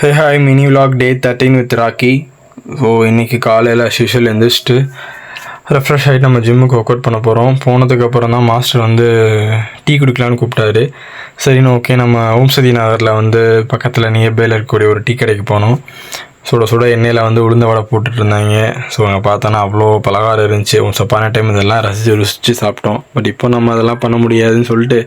Hey hi mini vlog day 13 with Rocky. So இன்றைக்கி காலையில் usual எழுந்திரிச்சிட்டு refresh ஆகிட்டு நம்ம ஜிம்முக்கு ஒர்க் அவுட் பண்ண போகிறோம். போனதுக்கப்புறம் தான் மாஸ்டர் வந்து டீ குடிக்கலான்னு கூப்பிட்டாரு. சரின்னு ஓகே, நம்ம ஓம்சதி நகரில் வந்து பக்கத்தில் நியர்பையில் இருக்கக்கூடிய ஒரு டீ கடைக்கு போனோம். சுட சுட எண்ணெயில் வந்து உளுந்த வடை போட்டுட்டு இருந்தாங்க. ஸோ அங்கே பார்த்தோன்னா அவ்வளோ பலகாரம் இருந்துச்சு. சப்பான டைம் இதெல்லாம் ருசித்து சாப்பிட்டோம். பட் இப்போ நம்ம அதெல்லாம் பண்ண முடியாதுன்னு சொல்லிட்டு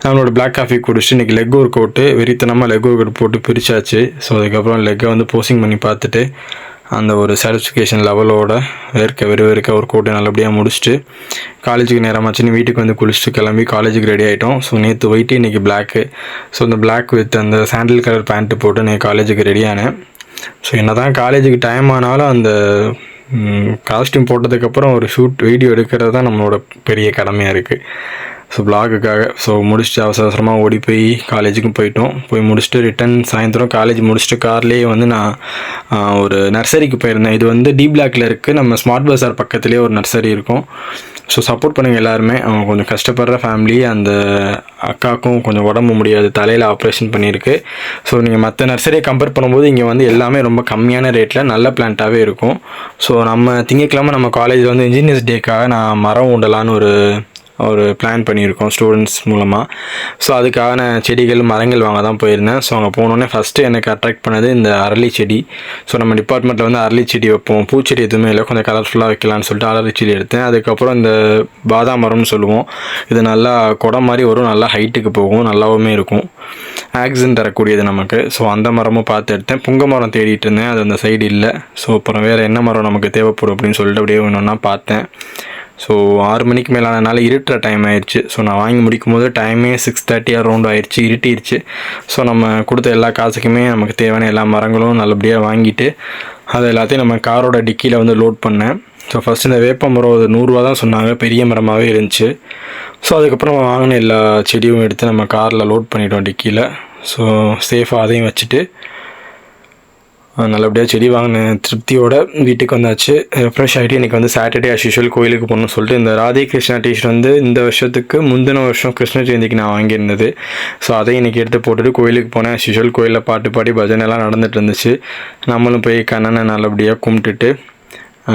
நம்மளோட பிளாக் காஃபி குடிச்சிட்டு இன்றைக்கி லெக் ஒர்க் அவுட்டு வெறித்தனமாக லெக் ஒர்க் அவுட் போட்டு பிரிச்சாச்சு. ஸோ அதுக்கப்புறம் லெக்கை வந்து போசிங் பண்ணி பார்த்துட்டு அந்த ஒரு சாட்டிஸ்ஃபிகேஷன் லெவலோட வெறுக்க ஒர்க் அவுட்டை நல்லபடியாக முடிச்சுட்டு காலேஜுக்கு நேரமாச்சுன்னு வீட்டுக்கு வந்து குளிச்சுட்டு கிளம்பி காலேஜுக்கு ரெடி ஆகிட்டோம். ஸோ நேற்று ஒயிட்டு இன்றைக்கி பிளாக்கு. ஸோ அந்த பிளாக் வித் அந்த சாண்டில் கலர் பேண்ட்டு போட்டு நான் காலேஜுக்கு ரெடியானேன். ஸோ என்ன தான் காலேஜுக்கு டைம் ஆனாலும் அந்த காஸ்டியூம் போட்டதுக்கப்புறம் ஒரு வீடியோ எடுக்கிறது தான் நம்மளோட பெரிய கடமையாக இருக்குது. ஸோ பிளாகுக்காக முடிச்சுட்டு அவசரமாக ஓடி போய் காலேஜுக்கும் போய் முடிச்சுட்டு ரிட்டன் சாயந்தரம் காலேஜ் முடிச்சுட்டு கார்லேயே வந்து நான் ஒரு நர்சரிக்கு போயிருந்தேன். இது வந்து டி பிளாக்ல இருக்குது. நம்ம ஸ்மார்ட் பஸார் பக்கத்துலேயே ஒரு நர்சரி இருக்கும். ஸோ சப்போர்ட் பண்ணுங்கள் எல்லாருமே. அவங்க கொஞ்சம் கஷ்டப்படுற ஃபேமிலி. அந்த அக்காவுக்கும் கொஞ்சம் உடம்பு முடியாது, தலையில் ஆப்ரேஷன் பண்ணியிருக்கு. ஸோ நீங்கள் மற்ற நர்சரியை கம்பேர் பண்ணும்போது இங்கே வந்து எல்லாமே ரொம்ப கம்மியான ரேட்டில் நல்ல பிளான்ட்டாகவே இருக்கும். ஸோ நம்ம திங்கட்கிழமை நம்ம காலேஜில் வந்து இன்ஜினியர்ஸ் டேக்காக நான் மரம் ஊண்டலான்னு ஒரு பிளான் பண்ணியிருக்கோம் ஸ்டூடெண்ட்ஸ் மூலமாக. ஸோ அதுக்கான செடிகள் மரங்கள் வாங்க தான் போயிருந்தேன். ஸோ அங்கே போனோடனே ஃபஸ்ட்டு எனக்கு அட்ராக்ட் பண்ணது இந்த அரளி செடி. ஸோ நம்ம டிபார்ட்மெண்ட்டில் வந்து அரளி செடி வைப்போம், பூச்செடி எதுவுமே இல்லை, கொஞ்சம் கலர்ஃபுல்லாக வைக்கலான்னு சொல்லிட்டு அரளி செடி எடுத்தேன். அதுக்கப்புறம் இந்த பாதாம் மரம்னு சொல்லுவோம், இது நல்லா குடம் மாதிரி வரும், நல்லா ஹைட்டுக்கு போகும், நல்லாவுமே இருக்கும், ஆக்சிஜன் தரக்கூடியது நமக்கு. ஸோ அந்த மரமும் பார்த்து எடுத்தேன். புங்க மரம் தேடிட்டு இருந்தேன், அது அந்த சைடு இல்லை. ஸோ அப்புறம் வேறு என்ன மரம் நமக்கு தேவைப்படும் அப்படின்னு சொல்லிட்டு அப்படியே ஒன்று பார்த்தேன். ஸோ 6 மணிக்கு மேலானனால இருட்டுற டைம் ஆயிடுச்சு. ஸோ நான் வாங்கி முடிக்கும் போது டைமே 6:30 அரௌண்ட் ஆயிடுச்சு, இருட்டிடுச்சு. ஸோ நம்ம கொடுத்த எல்லா காசுக்குமே நமக்கு தேவையான எல்லா மரங்களும் நல்லபடியாக வாங்கிட்டு அது எல்லாத்தையும் நம்ம காரோட டிக்கியில் வந்து லோட் பண்ணேன். ஸோ ஃபஸ்ட்டு இந்த வேப்ப மரம் அது 100 ரூபா தான் சொன்னாங்க, பெரிய மரமாகவே இருந்துச்சு. ஸோ அதுக்கப்புறம் வாங்கின எல்லா செடியும் எடுத்து நம்ம காரில் லோட் பண்ணிட்டோம் டிக்கியில். ஸோ சேஃபாக அதையும் வச்சுட்டு நல்லபடியாக செடி வாங்கின திருப்தியோட வீட்டுக்கு வந்தாச்சு. ஃப்ரெஷ் ஆகிட்டு இன்றைக்கி வந்து சாட்டர்டே அஸ் யூஷுவல் கோயிலுக்கு போகணும்னு சொல்லிட்டு இந்த ராதே கிருஷ்ணா டிஷர்ட் வந்து இந்த வருஷத்துக்கு முந்தின வருஷம் கிருஷ்ண ஜெயந்திக்கு நான் வாங்கியிருந்தது. ஸோ அதையும் இன்றைக்கி எடுத்து போட்டுட்டு கோயிலுக்கு போனேன். அஸ் யூஷுவல் கோயிலில் பாட்டு பாடி பஜனைலாம் நடந்துகிட்டு இருந்துச்சு. நம்மளும் போய் கண்ணனை நல்லபடியாக கும்பிட்டுட்டு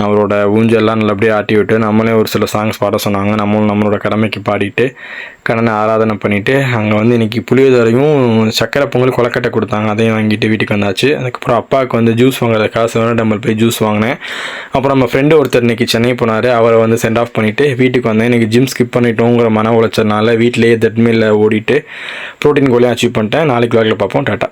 அவரோட ஊஞ்சல்லாம் நல்லபடியாக ஆட்டி விட்டு நம்மளே ஒரு சில சாங்ஸ் பாட சொன்னாங்க. நம்மளோட கடமைக்கு பாடிட்டு கண்ணனை ஆராதனை பண்ணிவிட்டு அங்கே வந்து இன்றைக்கி புளியோதரையும் சக்கரை பொங்கல் கொலக்கட்டை கொடுத்தாங்க, அதையும் வாங்கிட்டு வீட்டுக்கு வந்தாச்சு. அதுக்கப்புறம் அப்பாவுக்கு வந்து ஜூஸ் வாங்குற காசு வேணும், டம்மல் போய் ஜூஸ் வாங்கினேன். அப்புறம் நம்ம ஃப்ரெண்டு ஒருத்தர் இன்றைக்கி சென்னை போனார், அவரை வந்து சென்ட் ஆஃப் பண்ணிவிட்டு வீட்டுக்கு வந்தேன். இன்றைக்கி ஜிம் ஸ்கிப் பண்ணிட்டோங்கிற மன உளைச்சனால வீட்டிலேயே தட்மில்ல ஓடிட்டு ப்ரோட்டீன் கோலையும் அச்சீவ் பண்ணிட்டேன். நாளைக்கு விளாகில் பார்ப்போம். டாட்டா.